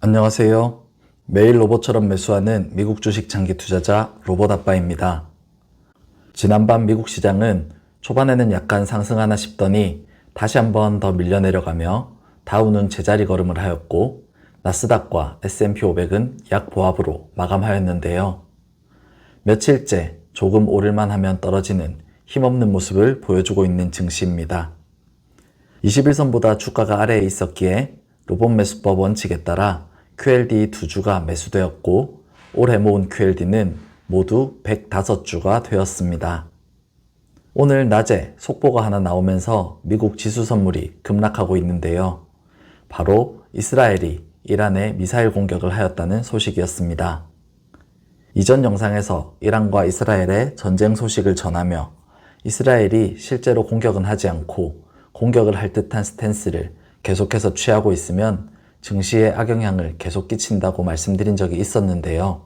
안녕하세요. 매일 로봇처럼 매수하는 미국 주식 장기 투자자 로봇아빠입니다. 지난밤 미국 시장은 초반에는 약간 상승하나 싶더니 다시 한번 더 밀려 내려가며 다우는 제자리 걸음을 하였고 나스닥과 S&P 500은 약보합으로 마감하였는데요. 며칠째 조금 오를만 하면 떨어지는 힘없는 모습을 보여주고 있는 증시입니다. 21선보다 주가가 아래에 있었기에 로봇 매수법 원칙에 따라 QLD 2주가 매수되었고 올해 모은 QLD는 모두 105주가 되었습니다. 오늘 낮에 속보가 하나 나오면서 미국 지수 선물이 급락하고 있는데요. 바로 이스라엘이 이란에 미사일 공격을 하였다는 소식이었습니다. 이전 영상에서 이란과 이스라엘의 전쟁 소식을 전하며 이스라엘이 실제로 공격은 하지 않고 공격을 할 듯한 스탠스를 계속해서 취하고 있으면 증시에 악영향을 계속 끼친다고 말씀드린 적이 있었는데요.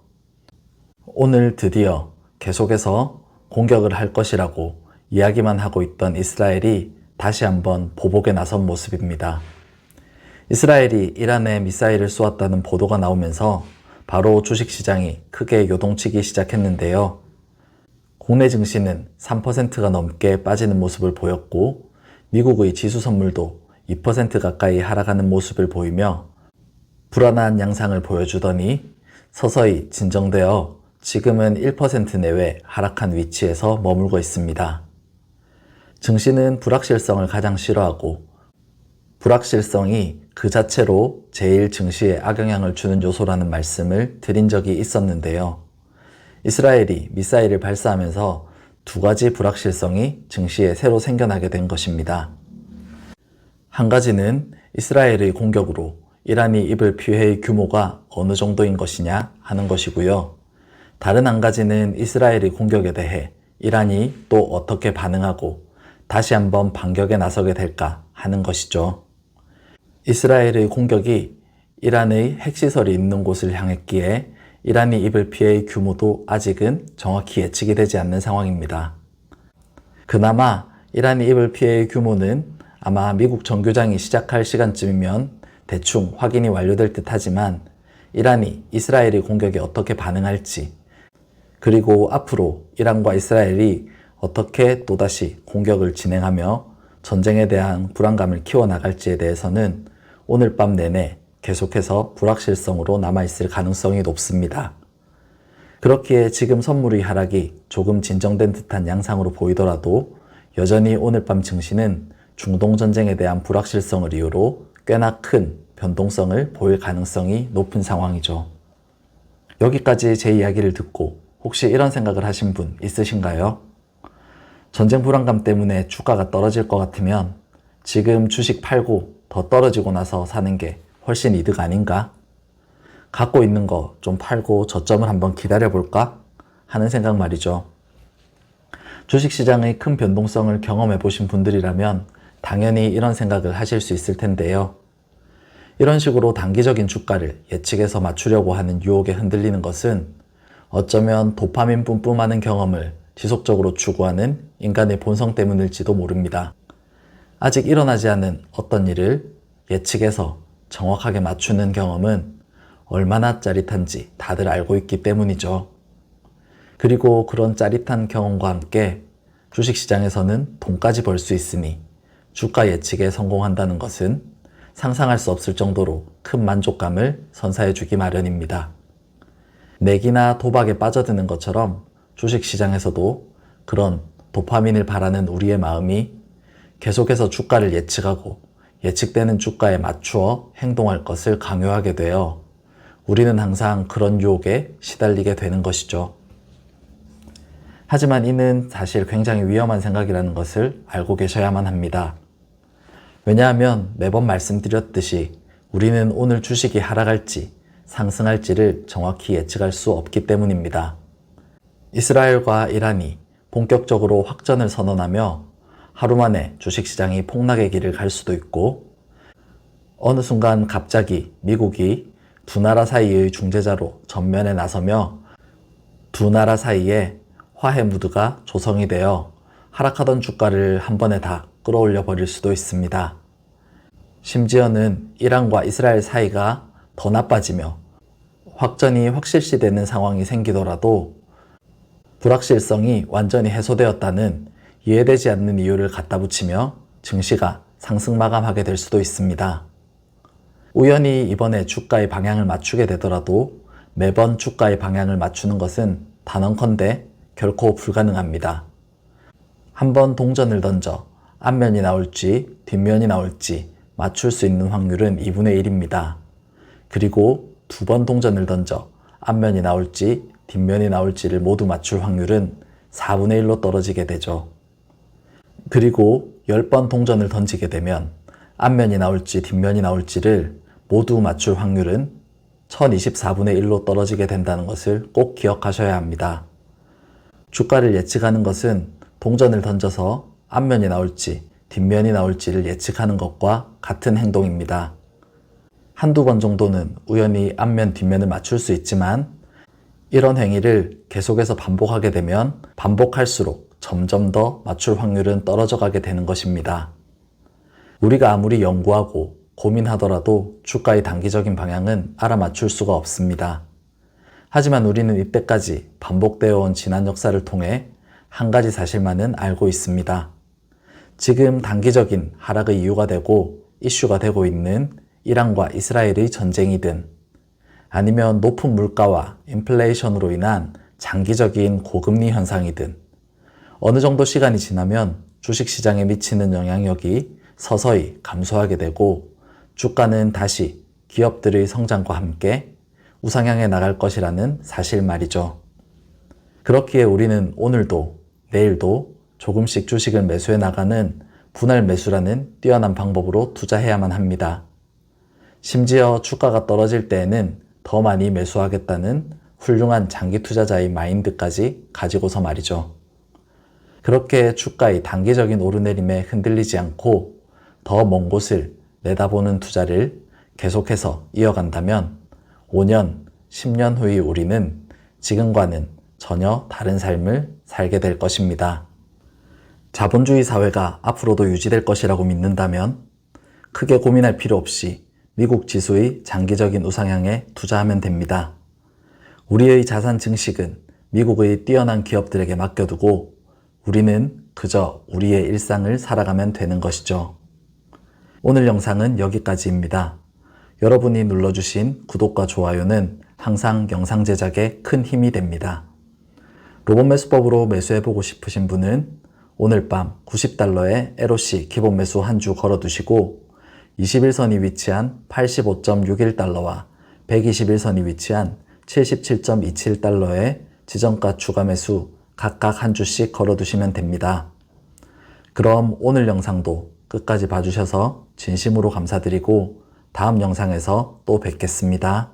오늘 드디어 계속해서 공격을 할 것이라고 이야기만 하고 있던 이스라엘이 다시 한번 보복에 나선 모습입니다. 이스라엘이 이란에 미사일을 쏘았다는 보도가 나오면서 바로 주식시장이 크게 요동치기 시작했는데요. 국내 증시는 3%가 넘게 빠지는 모습을 보였고 미국의 지수 선물도 2% 가까이 하락하는 모습을 보이며 불안한 양상을 보여주더니 서서히 진정되어 지금은 1% 내외 하락한 위치에서 머물고 있습니다. 증시는 불확실성을 가장 싫어하고 불확실성이 그 자체로 제일 증시에 악영향을 주는 요소라는 말씀을 드린 적이 있었는데요. 이스라엘이 미사일을 발사하면서 두 가지 불확실성이 증시에 새로 생겨나게 된 것입니다. 한 가지는 이스라엘의 공격으로 이란이 입을 피해의 규모가 어느 정도인 것이냐 하는 것이고요. 다른 한 가지는 이스라엘의 공격에 대해 이란이 또 어떻게 반응하고 다시 한번 반격에 나서게 될까 하는 것이죠. 이스라엘의 공격이 이란의 핵시설이 있는 곳을 향했기에 이란이 입을 피해의 규모도 아직은 정확히 예측이 되지 않는 상황입니다. 그나마 이란이 입을 피해의 규모는 아마 미국 정규장이 시작할 시간쯤이면 대충 확인이 완료될 듯 하지만 이란이 이스라엘의 공격에 어떻게 반응할지 그리고 앞으로 이란과 이스라엘이 어떻게 또다시 공격을 진행하며 전쟁에 대한 불안감을 키워나갈지에 대해서는 오늘 밤 내내 계속해서 불확실성으로 남아있을 가능성이 높습니다. 그렇기에 지금 선물의 하락이 조금 진정된 듯한 양상으로 보이더라도 여전히 오늘 밤 증시는 중동전쟁에 대한 불확실성을 이유로 꽤나 큰 변동성을 보일 가능성이 높은 상황이죠. 여기까지 제 이야기를 듣고 혹시 이런 생각을 하신 분 있으신가요? 전쟁 불안감 때문에 주가가 떨어질 것 같으면 지금 주식 팔고 더 떨어지고 나서 사는 게 훨씬 이득 아닌가? 갖고 있는 거 좀 팔고 저점을 한번 기다려볼까? 하는 생각 말이죠. 주식시장의 큰 변동성을 경험해 보신 분들이라면 당연히 이런 생각을 하실 수 있을 텐데요. 이런 식으로 단기적인 주가를 예측해서 맞추려고 하는 유혹에 흔들리는 것은 어쩌면 도파민 뿜뿜하는 경험을 지속적으로 추구하는 인간의 본성 때문일지도 모릅니다. 아직 일어나지 않은 어떤 일을 예측해서 정확하게 맞추는 경험은 얼마나 짜릿한지 다들 알고 있기 때문이죠. 그리고 그런 짜릿한 경험과 함께 주식시장에서는 돈까지 벌 수 있으니 주가 예측에 성공한다는 것은 상상할 수 없을 정도로 큰 만족감을 선사해주기 마련입니다. 내기나 도박에 빠져드는 것처럼 주식시장에서도 그런 도파민을 바라는 우리의 마음이 계속해서 주가를 예측하고 예측되는 주가에 맞추어 행동할 것을 강요하게 되어 우리는 항상 그런 유혹에 시달리게 되는 것이죠. 하지만 이는 사실 굉장히 위험한 생각이라는 것을 알고 계셔야만 합니다. 왜냐하면 매번 말씀드렸듯이 우리는 오늘 주식이 하락할지 상승할지를 정확히 예측할 수 없기 때문입니다. 이스라엘과 이란이 본격적으로 확전을 선언하며 하루 만에 주식시장이 폭락의 길을 갈 수도 있고 어느 순간 갑자기 미국이 두 나라 사이의 중재자로 전면에 나서며 두 나라 사이에 화해 무드가 조성이 되어 하락하던 주가를 한 번에 다 끌어올려 버릴 수도 있습니다. 심지어는 이란과 이스라엘 사이가 더 나빠지며 확전이 확실시되는 상황이 생기더라도 불확실성이 완전히 해소되었다는 이해되지 않는 이유를 갖다 붙이며 증시가 상승 마감하게 될 수도 있습니다. 우연히 이번에 주가의 방향을 맞추게 되더라도 매번 주가의 방향을 맞추는 것은 단언컨대 결코 불가능합니다. 한번 동전을 던져 앞면이 나올지 뒷면이 나올지 맞출 수 있는 확률은 2분의 1입니다. 그리고 두 번 동전을 던져 앞면이 나올지 뒷면이 나올지를 모두 맞출 확률은 4분의 1로 떨어지게 되죠. 그리고 10번 동전을 던지게 되면 앞면이 나올지 뒷면이 나올지를 모두 맞출 확률은 1024분의 1로 떨어지게 된다는 것을 꼭 기억하셔야 합니다. 주가를 예측하는 것은 동전을 던져서 앞면이 나올지 뒷면이 나올지를 예측하는 것과 같은 행동입니다. 한두 번 정도는 우연히 앞면 뒷면을 맞출 수 있지만 이런 행위를 계속해서 반복하게 되면 반복할수록 점점 더 맞출 확률은 떨어져 가게 되는 것입니다. 우리가 아무리 연구하고 고민하더라도 주가의 단기적인 방향은 알아맞출 수가 없습니다. 하지만 우리는 이때까지 반복되어 온 지난 역사를 통해 한 가지 사실만은 알고 있습니다. 지금 단기적인 하락의 이유가 되고 이슈가 되고 있는 이란과 이스라엘의 전쟁이든 아니면 높은 물가와 인플레이션으로 인한 장기적인 고금리 현상이든 어느 정도 시간이 지나면 주식시장에 미치는 영향력이 서서히 감소하게 되고 주가는 다시 기업들의 성장과 함께 우상향해 나갈 것이라는 사실 말이죠. 그렇기에 우리는 오늘도 내일도 조금씩 주식을 매수해 나가는 분할 매수라는 뛰어난 방법으로 투자해야만 합니다. 심지어 주가가 떨어질 때에는 더 많이 매수하겠다는 훌륭한 장기 투자자의 마인드까지 가지고서 말이죠. 그렇게 주가의 단기적인 오르내림에 흔들리지 않고 더 먼 곳을 내다보는 투자를 계속해서 이어간다면 5년, 10년 후의 우리는 지금과는 전혀 다른 삶을 살게 될 것입니다. 자본주의 사회가 앞으로도 유지될 것이라고 믿는다면 크게 고민할 필요 없이 미국 지수의 장기적인 우상향에 투자하면 됩니다. 우리의 자산 증식은 미국의 뛰어난 기업들에게 맡겨두고 우리는 그저 우리의 일상을 살아가면 되는 것이죠. 오늘 영상은 여기까지입니다. 여러분이 눌러주신 구독과 좋아요는 항상 영상 제작에 큰 힘이 됩니다. 로봇 매수법으로 매수해보고 싶으신 분은 오늘 밤 $90에 LOC 기본 매수 한 주 걸어두시고 21선이 위치한 $85.61와 121선이 위치한 $77.27에 지정가 추가 매수 각각 한 주씩 걸어두시면 됩니다. 그럼 오늘 영상도 끝까지 봐주셔서 진심으로 감사드리고 다음 영상에서 또 뵙겠습니다.